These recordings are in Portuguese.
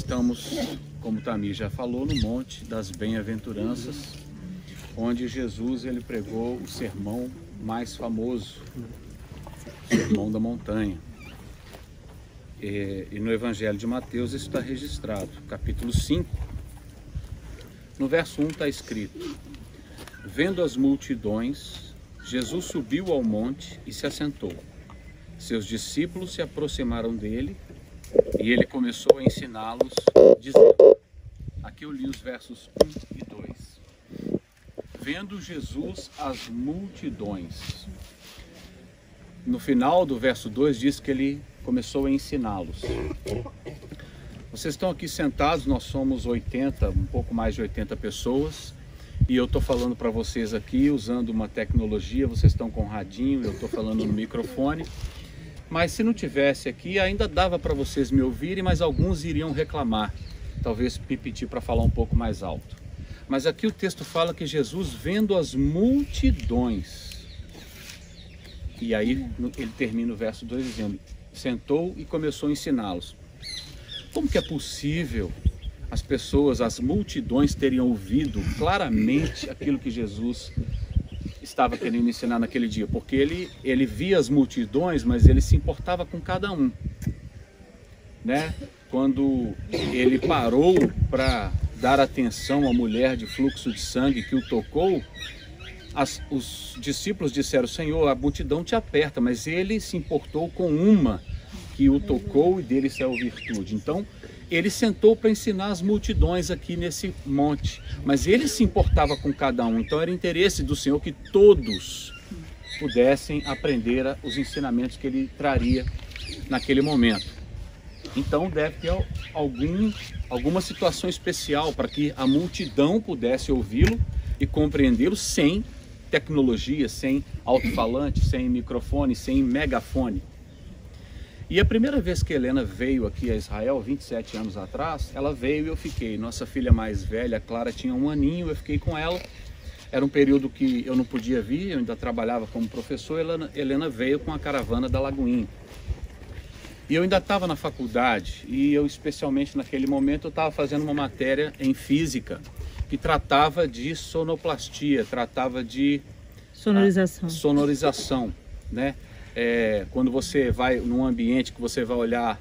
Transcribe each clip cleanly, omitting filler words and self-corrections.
estamos, como o Tamir já falou, no Monte das Bem-aventuranças, onde Jesus ele pregou o sermão mais famoso, o Sermão da Montanha. E no Evangelho de Mateus isso está registrado, capítulo 5, no verso 1 está escrito: vendo as multidões, Jesus subiu ao monte e se assentou. Seus discípulos se aproximaram dele e ele começou a ensiná-los, dizendo... Aqui eu li os versos 1 e 2. Vendo Jesus as multidões. No final do verso 2 diz que ele começou a ensiná-los. Vocês estão aqui sentados, nós somos 80, um pouco mais de 80 pessoas. E eu estou falando para vocês aqui usando uma tecnologia, vocês estão com um radinho, eu estou falando no microfone. Mas se não tivesse aqui, ainda dava para vocês me ouvirem, mas alguns iriam reclamar. Talvez pedir para falar um pouco mais alto. Mas aqui o texto fala que Jesus, vendo as multidões, e aí ele termina o verso 2 dizendo, sentou e começou a ensiná-los. Como que é possível as pessoas, as multidões teriam ouvido claramente aquilo que Jesus estava querendo ensinar naquele dia? Porque ele via as multidões, mas ele se importava com cada um, né? Quando ele parou para dar atenção à mulher de fluxo de sangue que o tocou, os discípulos disseram, Senhor, a multidão te aperta, mas ele se importou com uma que o tocou e dele saiu virtude. Então, ele sentou para ensinar as multidões aqui nesse monte, mas ele se importava com cada um, então era interesse do Senhor que todos pudessem aprender os ensinamentos que ele traria naquele momento. Então deve ter alguma situação especial para que a multidão pudesse ouvi-lo e compreendê-lo sem tecnologia, sem alto-falante, sem microfone, sem megafone. E a primeira vez que Helena veio aqui a Israel, 27 anos atrás, ela veio e eu fiquei. Nossa filha mais velha, Clara, tinha 1 aninho, eu fiquei com ela. Era um período que eu não podia vir, eu ainda trabalhava como professor. Helena veio com a caravana da Lagoinha. E eu ainda estava na faculdade e eu, especialmente naquele momento, eu estava fazendo uma matéria em física que tratava de sonoplastia, tratava de sonorização, né? Quando você vai num ambiente que você vai olhar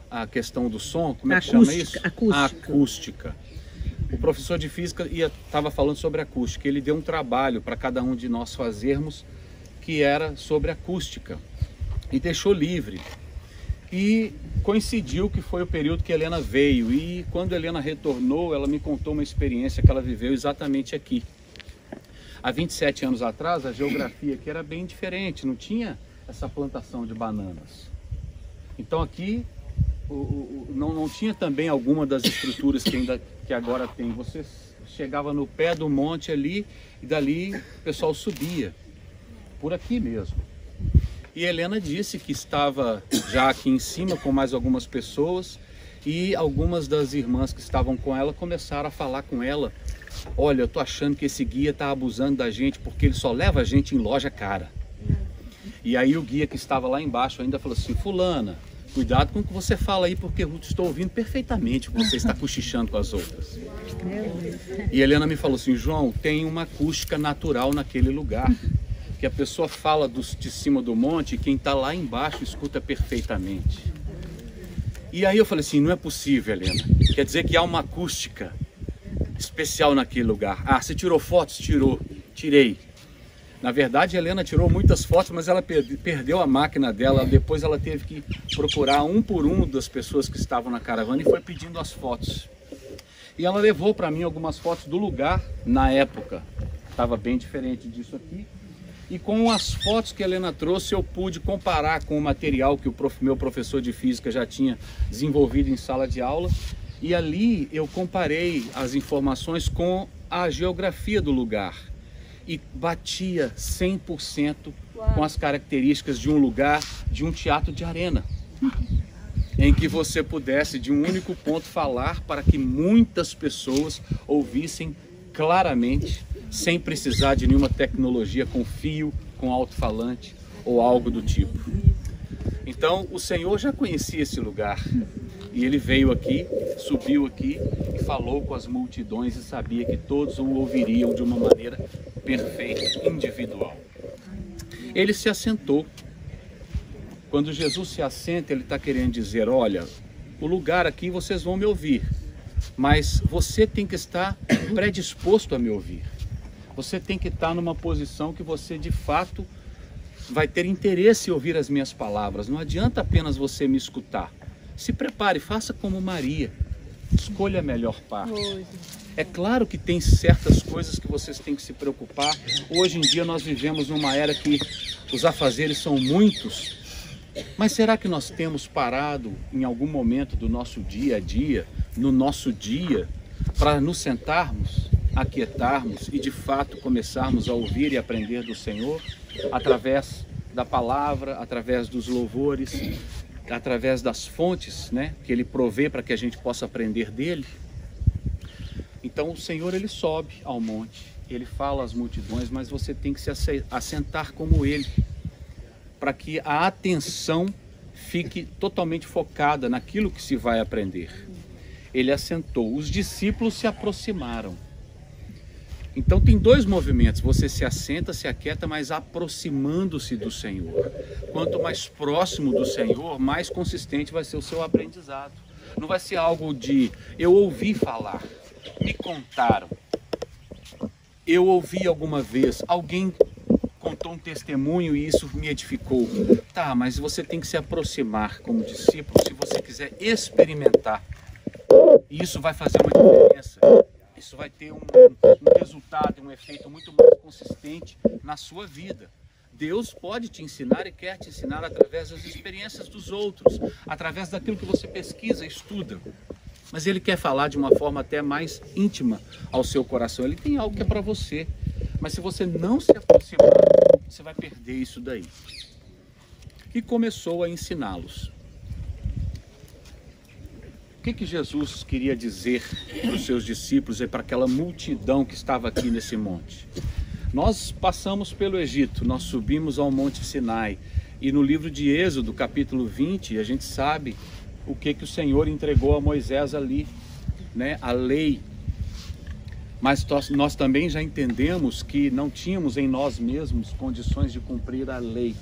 a questão do som, como é que chama isso? Acústica. O professor de física estava falando sobre acústica. Ele deu um trabalho para cada um de nós fazermos que era sobre acústica e deixou livre. E coincidiu que foi o período que Helena veio e quando Helena retornou, ela me contou uma experiência que ela viveu exatamente aqui. Há 27 anos atrás, a geografia aqui era bem diferente, não tinha essa plantação de bananas. Então aqui não tinha também alguma das estruturas que agora tem. Você chegava no pé do monte ali e dali o pessoal subia, por aqui mesmo. E Helena disse que estava já aqui em cima com mais algumas pessoas e algumas das irmãs que estavam com ela começaram a falar com ela: olha, eu tô achando que esse guia está abusando da gente porque ele só leva a gente em loja cara. E aí o guia que estava lá embaixo ainda falou assim: fulana, cuidado com o que você fala aí, porque eu estou ouvindo perfeitamente o que você está cochichando com as outras. E Helena me falou assim: João, tem uma acústica natural naquele lugar, que a pessoa fala de cima do monte e quem está lá embaixo escuta perfeitamente. E aí eu falei assim: não é possível, Helena, quer dizer que há uma acústica especial naquele lugar. Ah, você tirou fotos? Tirei. Na verdade, a Helena tirou muitas fotos, mas ela perdeu a máquina dela. Depois ela teve que procurar um por um das pessoas que estavam na caravana e foi pedindo as fotos. E ela levou para mim algumas fotos do lugar na época. Estava bem diferente disso aqui. E com as fotos que a Helena trouxe, eu pude comparar com o material que o meu professor de física já tinha desenvolvido em sala de aula. E ali eu comparei as informações com a geografia do lugar. E batia 100% com as características de um lugar, de um teatro de arena, em que você pudesse de um único ponto falar para que muitas pessoas ouvissem claramente, sem precisar de nenhuma tecnologia com fio, com alto-falante ou algo do tipo. Então o Senhor já conhecia esse lugar E ele veio aqui, subiu aqui e falou com as multidões e sabia que todos o ouviriam de uma maneira perfeita, individual. Ele se assentou. Quando Jesus se assenta, ele está querendo dizer, olha, o lugar aqui vocês vão me ouvir, mas você tem que estar predisposto a me ouvir. Você tem que estar numa posição que você de fato vai ter interesse em ouvir as minhas palavras. Não adianta apenas você me escutar. Se prepare, faça como Maria. Escolha a melhor parte. É claro que tem certas coisas que vocês têm que se preocupar. Hoje em dia nós vivemos numa era que os afazeres são muitos. Mas será que nós temos parado em algum momento do nosso dia a dia, no nosso dia, para nos sentarmos, aquietarmos e de fato começarmos a ouvir e aprender do Senhor? Através da palavra, através dos louvores, através das fontes, né, que Ele provê para que a gente possa aprender dEle. Então o Senhor, Ele sobe ao monte, Ele fala às multidões, mas você tem que se assentar como Ele, para que a atenção fique totalmente focada naquilo que se vai aprender. Ele assentou, os discípulos se aproximaram. Então tem dois movimentos, você se assenta, se aquieta, mas aproximando-se do Senhor. Quanto mais próximo do Senhor, mais consistente vai ser o seu aprendizado. Não vai ser algo de, eu ouvi falar, me contaram, eu ouvi alguma vez, alguém contou um testemunho e isso me edificou. Tá, mas você tem que se aproximar como discípulo se você quiser experimentar. E isso vai fazer uma diferença. Isso vai ter um resultado, um efeito muito mais consistente na sua vida. Deus pode te ensinar e quer te ensinar através das experiências dos outros, através daquilo que você pesquisa, estuda. Mas Ele quer falar de uma forma até mais íntima ao seu coração. Ele tem algo que é para você. Mas se você não se aproximar, você vai perder isso daí. E começou a ensiná-los. O que Jesus queria dizer para os seus discípulos e para aquela multidão que estava aqui nesse monte? Nós passamos pelo Egito, nós subimos ao Monte Sinai. E no livro de Êxodo, capítulo 20, a gente sabe o que o Senhor entregou a Moisés ali, né? A lei. Mas nós também já entendemos que não tínhamos em nós mesmos condições de cumprir a lei.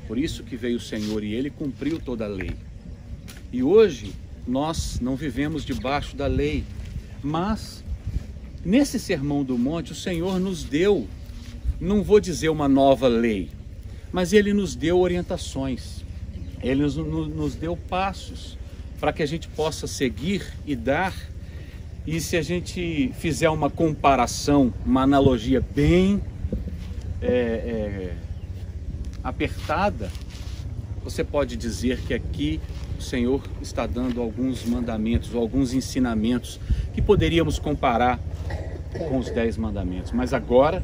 Por isso que veio o Senhor e Ele cumpriu toda a lei. E hoje nós não vivemos debaixo da lei, mas nesse Sermão do Monte o Senhor nos deu, não vou dizer uma nova lei, mas Ele nos deu orientações, Ele nos deu passos para que a gente possa seguir e dar. E se a gente fizer uma comparação, uma analogia bem apertada, você pode dizer que aqui o Senhor está dando alguns mandamentos, ou alguns ensinamentos que poderíamos comparar com os 10 mandamentos. Mas agora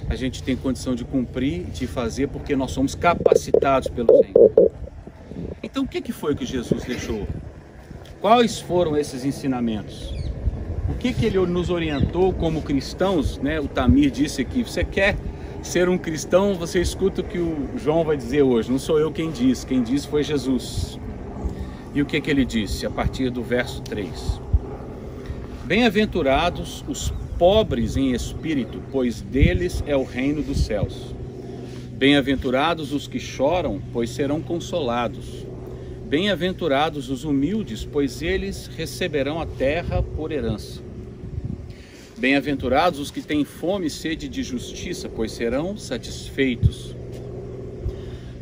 a gente tem condição de cumprir e de fazer porque nós somos capacitados pelo Senhor. Então o que foi que Jesus deixou? Quais foram esses ensinamentos? O que Ele nos orientou como cristãos, né? O Tamir disse aqui, você quer ser um cristão, você escuta o que o João vai dizer hoje. Não sou eu quem disse foi Jesus. E o que Ele disse a partir do verso 3? Bem-aventurados os pobres em espírito, pois deles é o reino dos céus. Bem-aventurados os que choram, pois serão consolados. Bem-aventurados os humildes, pois eles receberão a terra por herança. Bem-aventurados os que têm fome e sede de justiça, pois serão satisfeitos.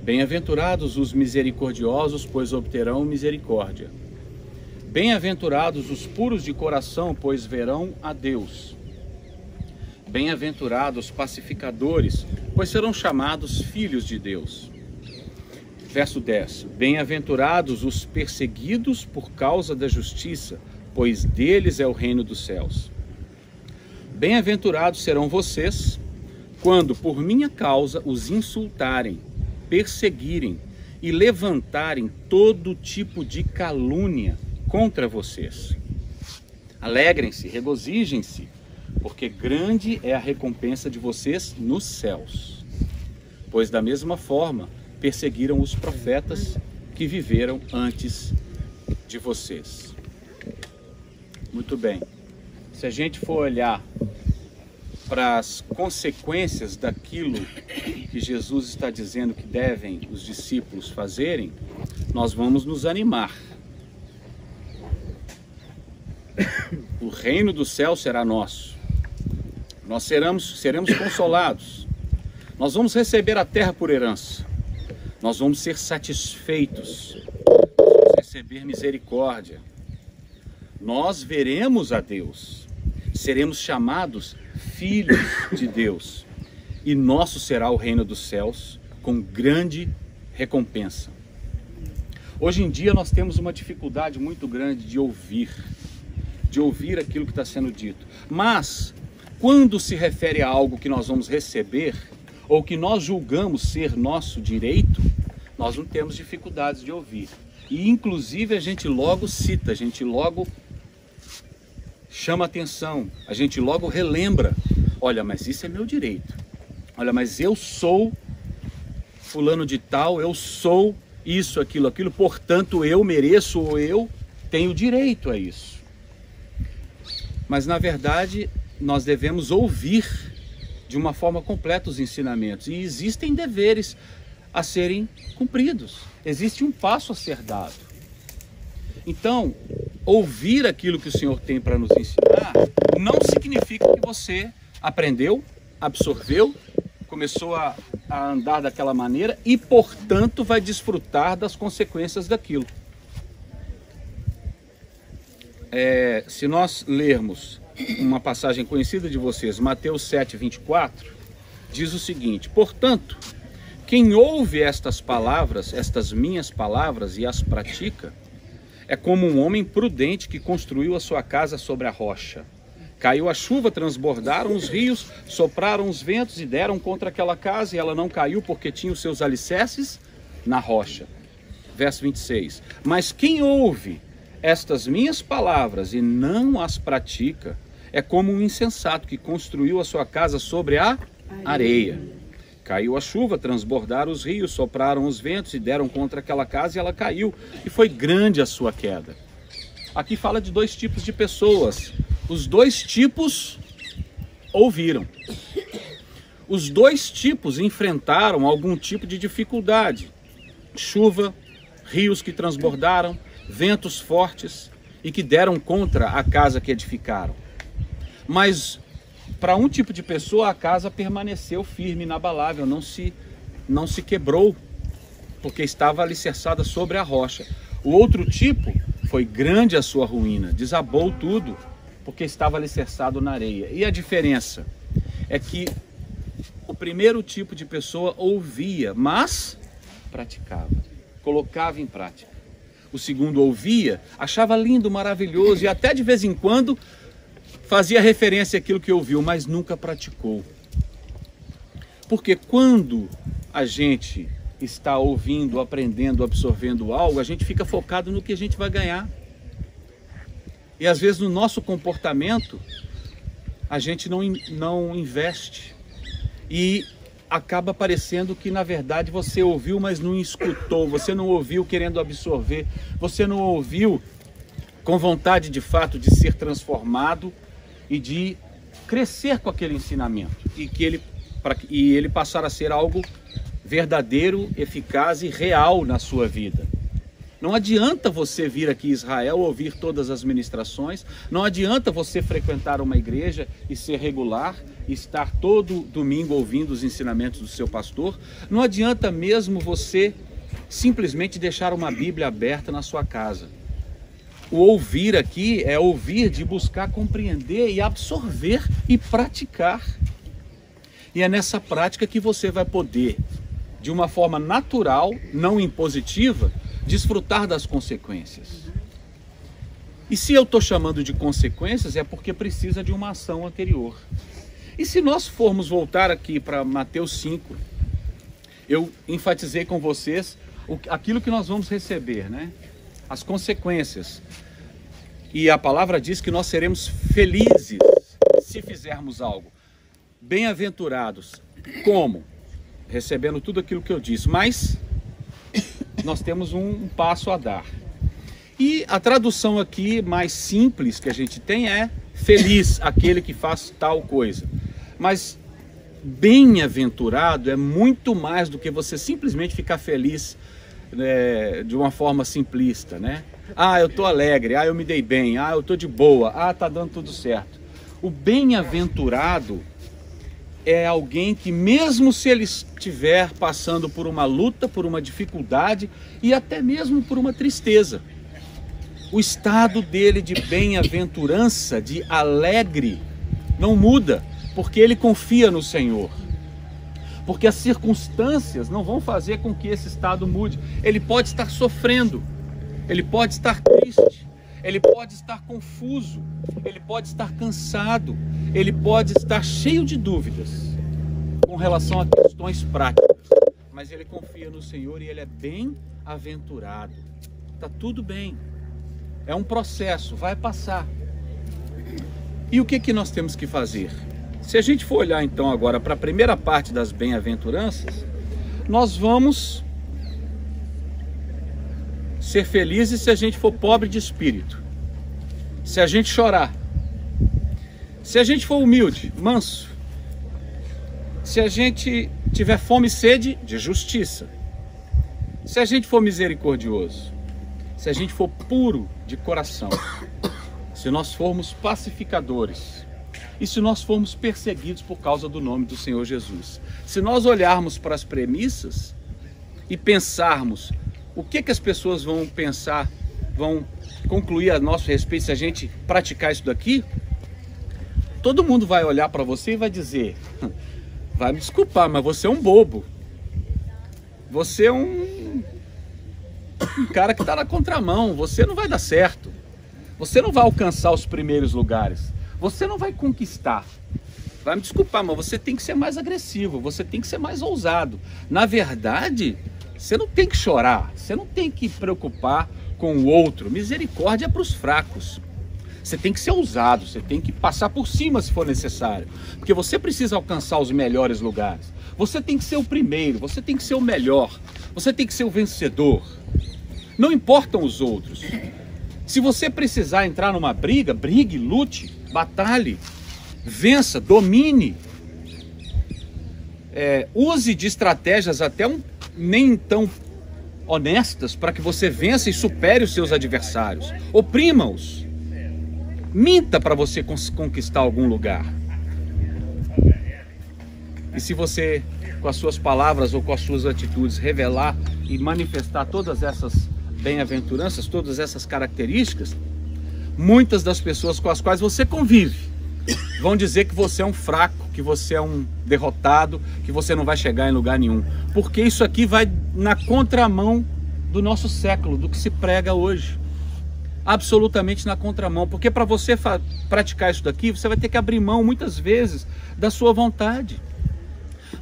Bem-aventurados os misericordiosos, pois obterão misericórdia. Bem-aventurados os puros de coração, pois verão a Deus. Bem-aventurados os pacificadores, pois serão chamados filhos de Deus. Verso 10. Bem-aventurados os perseguidos por causa da justiça, pois deles é o reino dos céus. Bem-aventurados serão vocês, quando por minha causa os insultarem, perseguirem e levantarem todo tipo de calúnia contra vocês. Alegrem-se, regozijem-se, porque grande é a recompensa de vocês nos céus. Pois da mesma forma perseguiram os profetas que viveram antes de vocês. Muito bem. Se a gente for olhar para as consequências daquilo que Jesus está dizendo que devem os discípulos fazerem, nós vamos nos animar. O reino do céu será nosso. Nós seremos consolados. Nós vamos receber a terra por herança. Nós vamos ser satisfeitos. Nós vamos receber misericórdia. Nós veremos a Deus. Seremos chamados filhos de Deus. E nosso será o reino dos céus com grande recompensa. Hoje em dia nós temos uma dificuldade muito grande de ouvir aquilo que está sendo dito. Mas, quando se refere a algo que nós vamos receber, ou que nós julgamos ser nosso direito, nós não temos dificuldades de ouvir. E inclusive a gente logo cita, a gente logo chama atenção, a gente logo relembra. Olha, mas isso é meu direito. Olha, mas eu sou fulano de tal, eu sou isso, aquilo, portanto eu mereço ou eu tenho direito a isso. Mas na verdade nós devemos ouvir de uma forma completa os ensinamentos. E existem deveres a serem cumpridos. Existe um passo a ser dado. Então, ouvir aquilo que o Senhor tem para nos ensinar não significa que você aprendeu, absorveu, começou a andar daquela maneira e, portanto, vai desfrutar das consequências daquilo. Se nós lermos uma passagem conhecida de vocês, Mateus 7, 24, diz o seguinte: portanto, quem ouve estas palavras, estas minhas palavras, e as pratica, é como um homem prudente que construiu a sua casa sobre a rocha. Caiu a chuva, transbordaram os rios, sopraram os ventos e deram contra aquela casa, e ela não caiu porque tinha os seus alicerces na rocha. Verso 26. Mas quem ouve estas minhas palavras e não as pratica, é como um insensato que construiu a sua casa sobre a areia. Caiu a chuva, transbordaram os rios, sopraram os ventos e deram contra aquela casa, e ela caiu, e foi grande a sua queda. Aqui fala de dois tipos de pessoas. Os dois tipos ouviram. Os dois tipos enfrentaram algum tipo de dificuldade. Chuva, rios que transbordaram, ventos fortes e que deram contra a casa que edificaram. Mas para um tipo de pessoa a casa permaneceu firme, inabalável, não se quebrou, porque estava alicerçada sobre a rocha. O outro tipo, foi grande a sua ruína, desabou tudo, porque estava alicerçado na areia. E a diferença é que o primeiro tipo de pessoa ouvia, mas praticava, colocava em prática. O segundo ouvia, achava lindo, maravilhoso e até de vez em quando fazia referência àquilo que ouviu, mas nunca praticou. Porque quando a gente está ouvindo, aprendendo, absorvendo algo, a gente fica focado no que a gente vai ganhar. E às vezes no nosso comportamento, a gente não investe. E acaba parecendo que na verdade você ouviu, mas não escutou. Você não ouviu querendo absorver. Você não ouviu com vontade de fato de ser transformado e de crescer com aquele ensinamento. E ele passar a ser algo verdadeiro, eficaz e real na sua vida. Não adianta você vir aqui em Israel, ouvir todas as ministrações, não adianta você frequentar uma igreja e ser regular, e estar todo domingo ouvindo os ensinamentos do seu pastor, não adianta mesmo você simplesmente deixar uma Bíblia aberta na sua casa. O ouvir aqui é ouvir de buscar compreender e absorver e praticar. E é nessa prática que você vai poder, de uma forma natural, não impositiva, desfrutar das consequências. E se eu estou chamando de consequências, é porque precisa de uma ação anterior. E se nós formos voltar aqui para Mateus 5, eu enfatizei com vocês aquilo que nós vamos receber, né? As consequências. E a palavra diz que nós seremos felizes se fizermos algo. Bem-aventurados. Como? Recebendo tudo aquilo que eu disse. Mas nós temos um passo a dar. E a tradução aqui mais simples que a gente tem é feliz aquele que faz tal coisa. Mas bem-aventurado é muito mais do que você simplesmente ficar feliz de uma forma simplista, né? Ah, eu estou alegre, ah, eu me dei bem, ah, eu estou de boa, ah, tá dando tudo certo. O bem-aventurado é alguém que, mesmo se ele estiver passando por uma luta, por uma dificuldade e até mesmo por uma tristeza, o estado dele de bem-aventurança, de alegre, não muda, porque ele confia no Senhor. Porque as circunstâncias não vão fazer com que esse estado mude. Ele pode estar sofrendo, ele pode estar triste, ele pode estar confuso, ele pode estar cansado, ele pode estar cheio de dúvidas com relação a questões práticas. Mas ele confia no Senhor e ele é bem-aventurado. Está tudo bem. É um processo, vai passar. E o que nós temos que fazer? Se a gente for olhar então agora para a primeira parte das bem-aventuranças, nós vamos ser felizes se a gente for pobre de espírito, se a gente chorar, se a gente for humilde, manso, se a gente tiver fome e sede de justiça, se a gente for misericordioso, se a gente for puro de coração, se nós formos pacificadores e se nós formos perseguidos por causa do nome do Senhor Jesus. Se nós olharmos para as premissas e pensarmos o que as pessoas vão pensar, vão concluir a nosso respeito se a gente praticar isso daqui, todo mundo vai olhar para você e vai dizer: vai me desculpar, mas você é um bobo, você é um cara que está na contramão, você não vai dar certo, você não vai alcançar os primeiros lugares, você não vai conquistar. Vai me desculpar, mas você tem que ser mais agressivo, você tem que ser mais ousado. Na verdade, você não tem que chorar, você não tem que preocupar com o outro. Misericórdia é para os fracos. Você tem que ser ousado, você tem que passar por cima se for necessário, porque você precisa alcançar os melhores lugares. Você tem que ser o primeiro, você tem que ser o melhor, você tem que ser o vencedor. Não importam os outros. Se você precisar entrar numa briga, brigue, lute, batalhe, vença, domine. Use de estratégias até nem tão honestas para que você vença e supere os seus adversários. Oprima-os. Minta para você conquistar algum lugar. E se você, com as suas palavras ou com as suas atitudes, revelar e manifestar todas essas bem-aventuranças, todas essas características, muitas das pessoas com as quais você convive vão dizer que você é um fraco, que você é um derrotado, que você não vai chegar em lugar nenhum. Porque isso aqui vai na contramão do nosso século, do que se prega hoje. Absolutamente na contramão. Porque para você praticar isso daqui, você vai ter que abrir mão muitas vezes da sua vontade.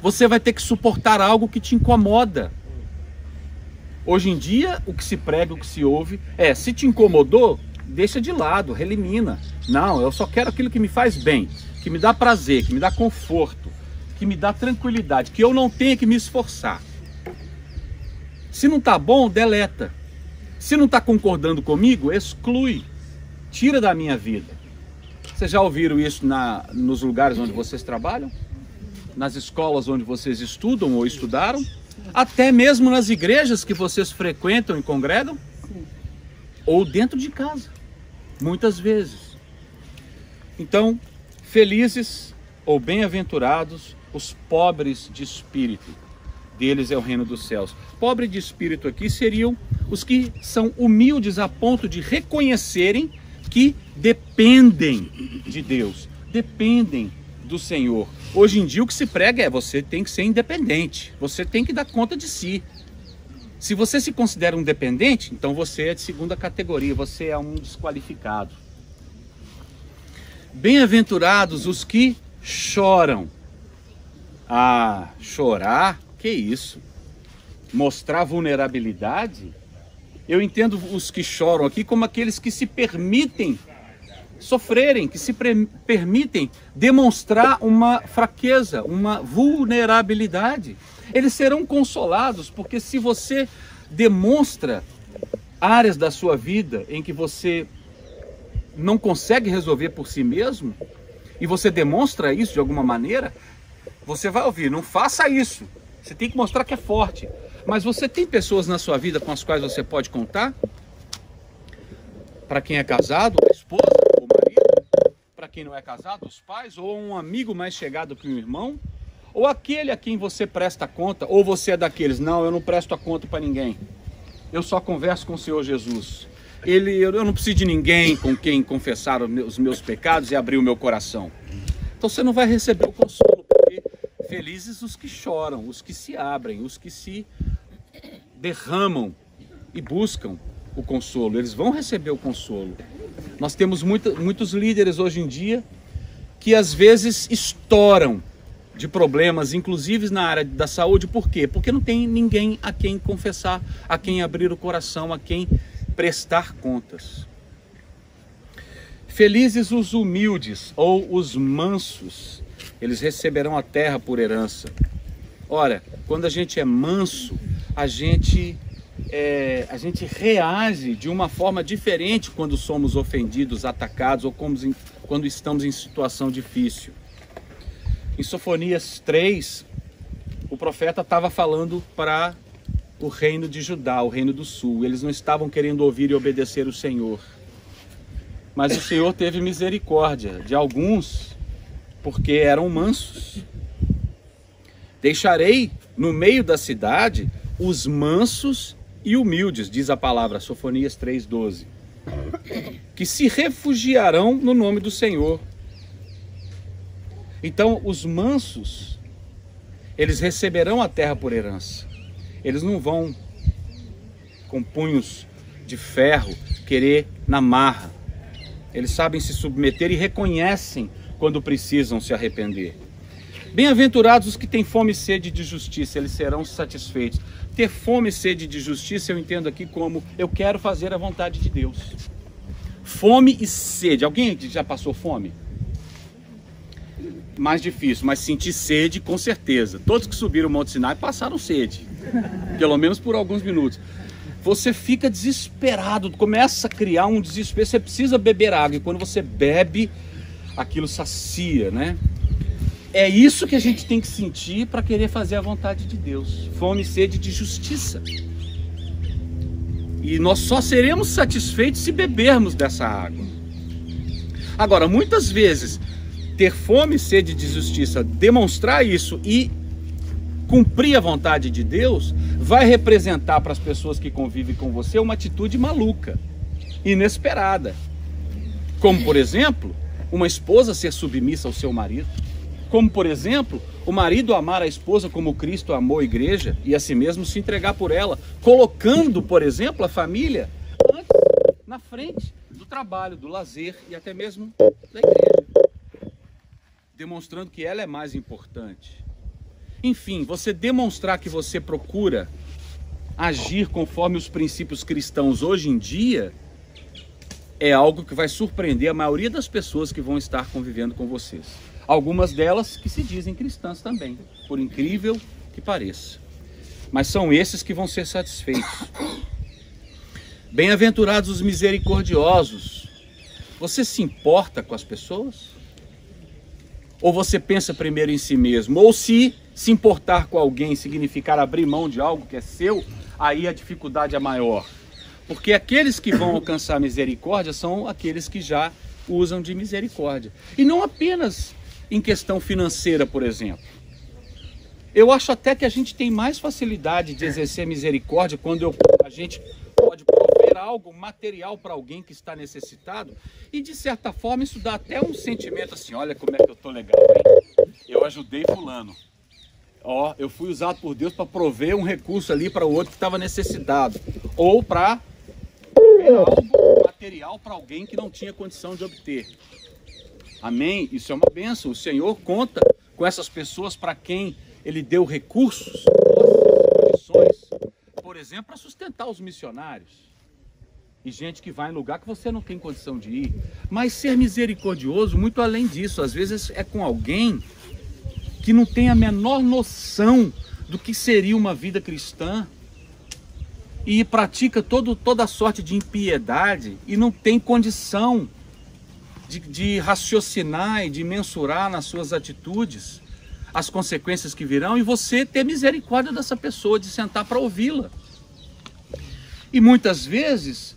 Você vai ter que suportar algo que te incomoda. Hoje em dia, o que se prega, o que se ouve se te incomodou, deixa de lado, elimina. Não, eu só quero aquilo que me faz bem, que me dá prazer, que me dá conforto, que me dá tranquilidade, que eu não tenha que me esforçar. Se não está bom, deleta. Se não está concordando comigo, exclui, tira da minha vida. Vocês já ouviram isso nos lugares onde vocês trabalham? Nas escolas onde vocês estudam ou estudaram? Até mesmo nas igrejas que vocês frequentam e congregam? Sim. Ou dentro de casa, muitas vezes. Então, felizes ou bem-aventurados os pobres de espírito, deles é o reino dos céus. Pobre de espírito aqui seriam os que são humildes a ponto de reconhecerem que dependem de Deus, dependem do Senhor. Hoje em dia o que se prega você tem que ser independente, você tem que dar conta de si. Se você se considera um dependente, então você é de segunda categoria, você é um desqualificado. Bem-aventurados os que choram. Ah, chorar? Que isso? Mostrar vulnerabilidade? Eu entendo os que choram aqui como aqueles que se permitem sofrerem, que se permitem demonstrar uma fraqueza, uma vulnerabilidade. Eles serão consolados, porque se você demonstra áreas da sua vida em que você não consegue resolver por si mesmo, e você demonstra isso de alguma maneira, você vai ouvir: não faça isso, você tem que mostrar que é forte. Mas você tem pessoas na sua vida com as quais você pode contar? Para quem é casado, a esposa, o marido. Para quem não é casado, os pais, ou um amigo mais chegado que um irmão, ou aquele a quem você presta conta, ou você é daqueles: não, eu não presto a conta para ninguém, eu só converso com o Senhor Jesus. Eu não preciso de ninguém com quem confessar os meus pecados e abrir o meu coração. Então você não vai receber o consolo, porque felizes os que choram, os que se abrem, os que se derramam e buscam o consolo. Eles vão receber o consolo. Nós temos muitos líderes hoje em dia que às vezes estouram de problemas, inclusive na área da saúde. Por quê? Porque não tem ninguém a quem confessar, a quem abrir o coração, a quem prestar contas. Felizes os humildes ou os mansos, eles receberão a terra por herança. Ora, quando a gente é manso, a gente reage de uma forma diferente quando somos ofendidos, atacados, ou quando estamos em situação difícil. Em Sofonias 3, o profeta estava falando para o reino de Judá, o reino do sul. Eles não estavam querendo ouvir e obedecer o Senhor. Mas o Senhor teve misericórdia de alguns, porque eram mansos. Deixarei no meio da cidade os mansos e humildes, diz a palavra, Sofonias 3:12, que se refugiarão no nome do Senhor. Então, os mansos, eles receberão a terra por herança. Eles não vão com punhos de ferro querer na marra. Eles sabem se submeter e reconhecem quando precisam se arrepender. Bem-aventurados os que têm fome e sede de justiça, eles serão satisfeitos. Ter fome e sede de justiça eu entendo aqui como: eu quero fazer a vontade de Deus. Fome e sede. Alguém aqui já passou fome? Mais difícil, mas sentir sede com certeza. Todos que subiram o Monte Sinai passaram sede, pelo menos por alguns minutos. Você fica desesperado, começa a criar um desespero, você precisa beber água, e quando você bebe, aquilo sacia, né? É isso que a gente tem que sentir para querer fazer a vontade de Deus. Fome e sede de justiça. E nós só seremos satisfeitos se bebermos dessa água. Agora, muitas vezes, ter fome e sede de justiça, demonstrar isso e cumprir a vontade de Deus, vai representar para as pessoas que convivem com você uma atitude maluca, inesperada. Como, por exemplo, uma esposa ser submissa ao seu marido. Como, por exemplo, o marido amar a esposa como Cristo amou a igreja e a si mesmo se entregar por ela, colocando, por exemplo, a família antes, na frente do trabalho, do lazer e até mesmo da igreja, demonstrando que ela é mais importante. Enfim, você demonstrar que você procura agir conforme os princípios cristãos hoje em dia é algo que vai surpreender a maioria das pessoas que vão estar convivendo com vocês. Algumas delas que se dizem cristãs também, por incrível que pareça. Mas são esses que vão ser satisfeitos. Bem-aventurados os misericordiosos. Você se importa com as pessoas? Ou você pensa primeiro em si mesmo? Ou se importar com alguém significar abrir mão de algo que é seu, aí a dificuldade é maior. Porque aqueles que vão alcançar misericórdia são aqueles que já usam de misericórdia. E não apenas em questão financeira, por exemplo. Eu acho até que a gente tem mais facilidade de exercer misericórdia quando a gente pode prover algo material para alguém que está necessitado, e de certa forma isso dá até um sentimento assim: olha como é que eu tô legal, hein? Eu ajudei fulano. Ó, eu fui usado por Deus para prover um recurso ali para o outro que estava necessitado, ou para prover algo material para alguém que não tinha condição de obter. Amém? Isso é uma bênção. O Senhor conta com essas pessoas para quem Ele deu recursos, condições, por exemplo, para sustentar os missionários. E gente que vai em lugar que você não tem condição de ir. Mas ser misericordioso, muito além disso, às vezes é com alguém que não tem a menor noção do que seria uma vida cristã. e pratica toda sorte de impiedade e não tem condição de raciocinar e de mensurar nas suas atitudes as consequências que virão, e você ter misericórdia dessa pessoa, de sentar para ouvi-la. E muitas vezes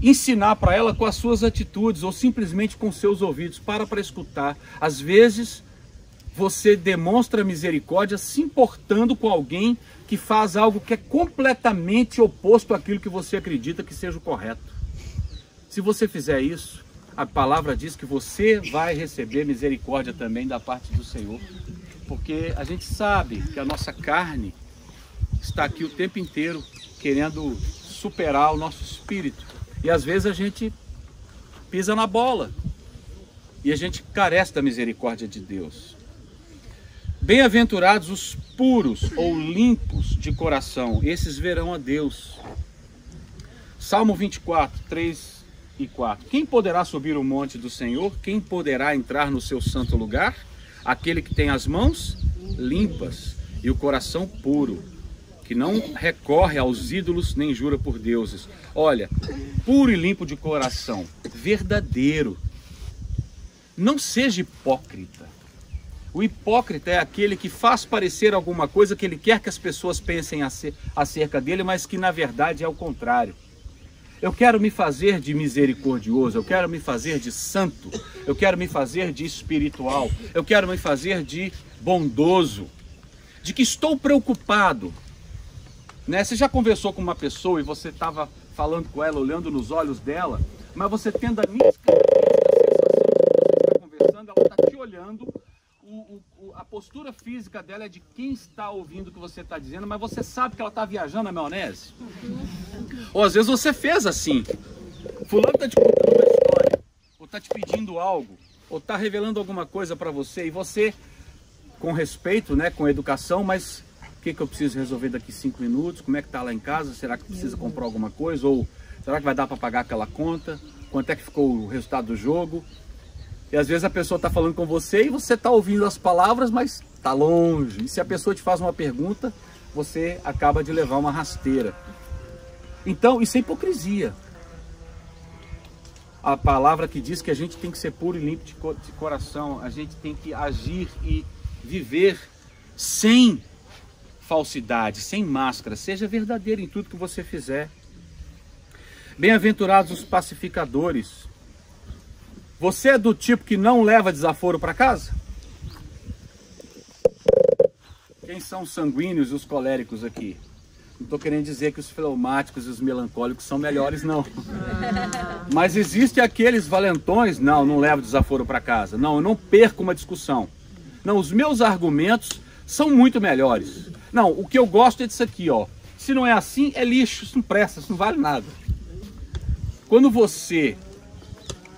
ensinar para ela com as suas atitudes ou simplesmente com seus ouvidos. Para escutar. Às vezes você demonstra misericórdia se importando com alguém que faz algo que é completamente oposto àquilo que você acredita que seja o correto. Se você fizer isso, a palavra diz que você vai receber misericórdia também da parte do Senhor. Porque a gente sabe que a nossa carne está aqui o tempo inteiro querendo superar o nosso espírito. E às vezes a gente pisa na bola e a gente carece da misericórdia de Deus. Bem-aventurados os puros ou limpos de coração, esses verão a Deus. Salmo 24, 3 e 4. Quem poderá subir o monte do Senhor? Quem poderá entrar no seu santo lugar? Aquele que tem as mãos limpas e o coração puro, que não recorre aos ídolos nem jura por deuses. Olha, puro e limpo de coração, verdadeiro. Não seja hipócrita. O hipócrita é aquele que faz parecer alguma coisa que ele quer que as pessoas pensem acerca dele, mas que na verdade é o contrário. Eu quero me fazer de misericordioso, eu quero me fazer de santo, eu quero me fazer de espiritual, eu quero me fazer de bondoso, de que estou preocupado. Né? Você já conversou com uma pessoa e você estava falando com ela, olhando nos olhos dela, mas você tendo a nítida sensação que você está conversando, ela está te olhando, a postura física dela é de quem está ouvindo o que você está dizendo, mas você sabe que ela está viajando na maionese. Ou às vezes você fez assim, fulano está te contando uma história, ou está te pedindo algo, ou está revelando alguma coisa para você, e você, com respeito, né, com educação, mas o que eu preciso resolver daqui 5 minutos? Como é que está lá em casa? Será que precisa comprar alguma coisa? Ou será que vai dar para pagar aquela conta? Quanto é que ficou o resultado do jogo? E às vezes a pessoa está falando com você e você está ouvindo as palavras, mas está longe. E se a pessoa te faz uma pergunta, você acaba de levar uma rasteira. Então, isso é hipocrisia. A palavra que diz que a gente tem que ser puro e limpo de coração, a gente tem que agir e viver sem falsidade, sem máscara. Seja verdadeiro em tudo que você fizer. Bem-aventurados os pacificadores. Você é do tipo que não leva desaforo para casa? Quem são os sanguíneos e os coléricos aqui? Não estou querendo dizer que os fleumáticos e os melancólicos são melhores, não. Mas existem aqueles valentões, não levo desaforo para casa. Não, eu não perco uma discussão. Não, os meus argumentos são muito melhores. Não, o que eu gosto é disso aqui, ó. Se não é assim, é lixo, isso não presta, isso não vale nada. Quando você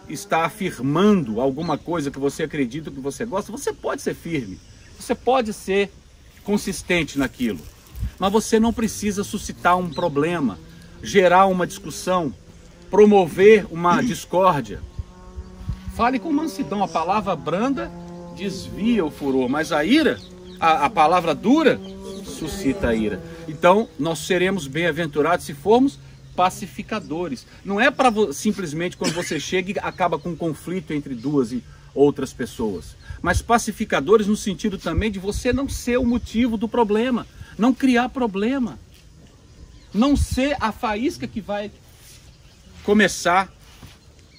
está afirmando alguma coisa que você acredita, que você gosta, você pode ser firme, você pode ser consistente naquilo, mas você não precisa suscitar um problema, gerar uma discussão, promover uma discórdia. Fale com mansidão. A palavra branda desvia o furor, mas a ira, a palavra dura, suscita a ira. Então nós seremos bem-aventurados se formos pacificadores. Não é para simplesmente quando você chega e acaba com um conflito entre duas e outras pessoas, mas pacificadores no sentido também de você não ser o motivo do problema, não criar problema, não ser a faísca que vai começar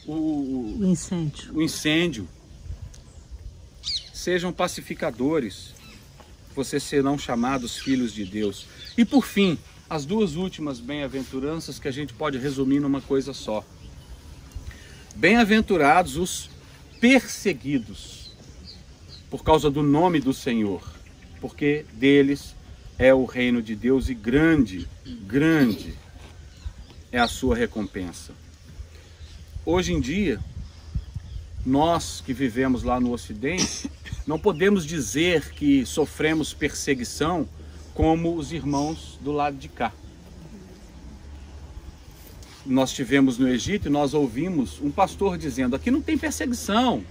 o incêndio. Sejam pacificadores, vocês serão chamados filhos de Deus. E por fim, as duas últimas bem-aventuranças que a gente pode resumir numa coisa só. Bem-aventurados os perseguidos por causa do nome do Senhor, porque deles é o reino de Deus e grande, grande é a sua recompensa. Hoje em dia, nós que vivemos lá no Ocidente, não podemos dizer que sofremos perseguição como os irmãos do lado de cá. Nós estivemos no Egito e nós ouvimos um pastor dizendo: aqui não tem perseguição.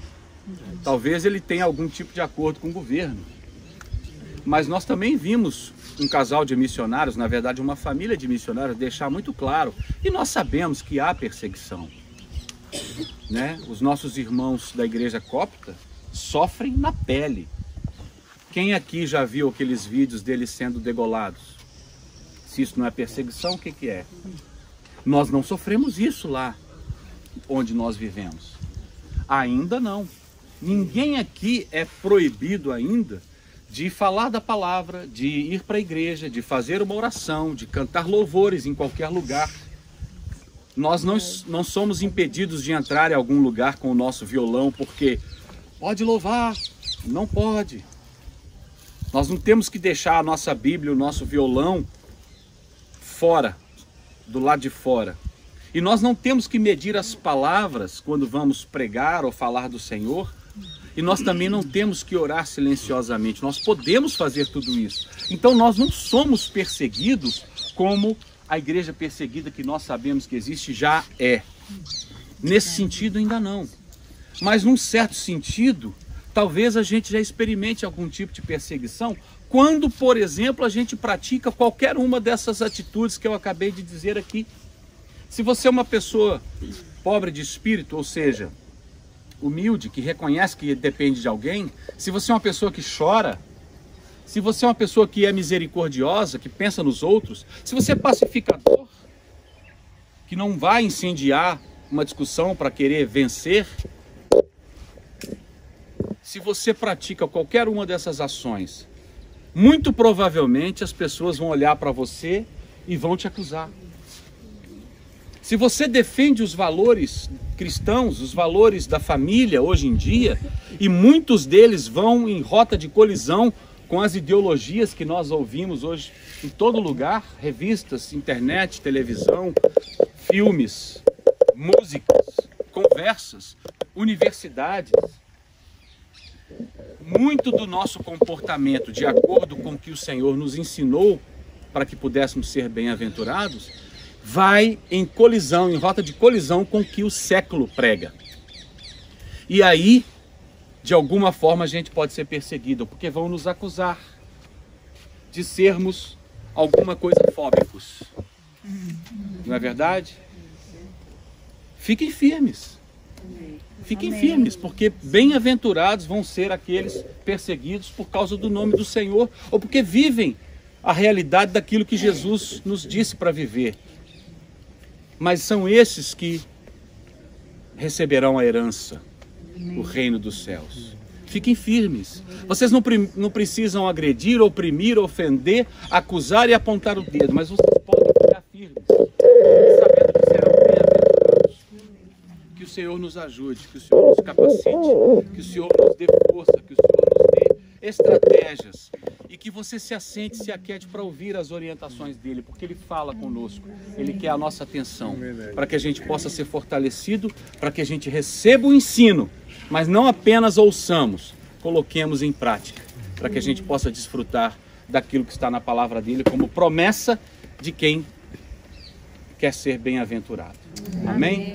Talvez ele tenha algum tipo de acordo com o governo. Mas nós também vimos um casal de missionários, na verdade uma família de missionários, deixar muito claro, e nós sabemos que há perseguição, né? Os nossos irmãos da igreja cóptica sofrem na pele. Quem aqui já viu aqueles vídeos deles sendo degolados? Se isso não é perseguição, o que que é? Nós não sofremos isso lá onde nós vivemos. Ainda não. Ninguém aqui é proibido ainda de falar da palavra, de ir para a igreja, de fazer uma oração, de cantar louvores em qualquer lugar. Nós não somos impedidos de entrar em algum lugar com o nosso violão, porque pode louvar, não pode. Nós não temos que deixar a nossa Bíblia, o nosso violão fora, do lado de fora. E nós não temos que medir as palavras quando vamos pregar ou falar do Senhor. E nós também não temos que orar silenciosamente. Nós podemos fazer tudo isso. Então nós não somos perseguidos como a igreja perseguida que nós sabemos que existe já é. Nesse sentido ainda não. Mas num certo sentido, talvez a gente já experimente algum tipo de perseguição quando, por exemplo, a gente pratica qualquer uma dessas atitudes que eu acabei de dizer aqui. Se você é uma pessoa pobre de espírito, ou seja, humilde, que reconhece que depende de alguém, se você é uma pessoa que chora, se você é uma pessoa que é misericordiosa, que pensa nos outros, se você é pacificador, que não vai incendiar uma discussão para querer vencer, se você pratica qualquer uma dessas ações, muito provavelmente as pessoas vão olhar para você e vão te acusar. Se você defende os valores cristãos, os valores da família hoje em dia, e muitos deles vão em rota de colisão com as ideologias que nós ouvimos hoje em todo lugar, revistas, internet, televisão, filmes, músicas, conversas, universidades. Muito do nosso comportamento, de acordo com o que o Senhor nos ensinou para que pudéssemos ser bem-aventurados, vai em colisão, em rota de colisão com o que o século prega. E aí, de alguma forma, a gente pode ser perseguido, porque vão nos acusar de sermos alguma coisa fóbicos. Não é verdade? Fiquem firmes. Fiquem firmes, porque bem-aventurados vão ser aqueles perseguidos por causa do nome do Senhor, ou porque vivem a realidade daquilo que Jesus nos disse para viver. Mas são esses que receberão a herança, o reino dos céus. Fiquem firmes. Vocês não precisam agredir, oprimir, ofender, acusar e apontar o dedo, mas vocês podem ficar firmes, sabendo que serão bem-aventurados. Que o Senhor nos ajude, que o Senhor nos capacite, que o Senhor nos dê força, que o Senhor nos dê estratégias, e que você se assente, se aquiete para ouvir as orientações dele, porque ele fala conosco, ele quer a nossa atenção, para que a gente possa ser fortalecido, para que a gente receba o ensino, mas não apenas ouçamos, coloquemos em prática, para que a gente possa desfrutar daquilo que está na palavra dele, como promessa de quem quer ser bem-aventurado. Amém?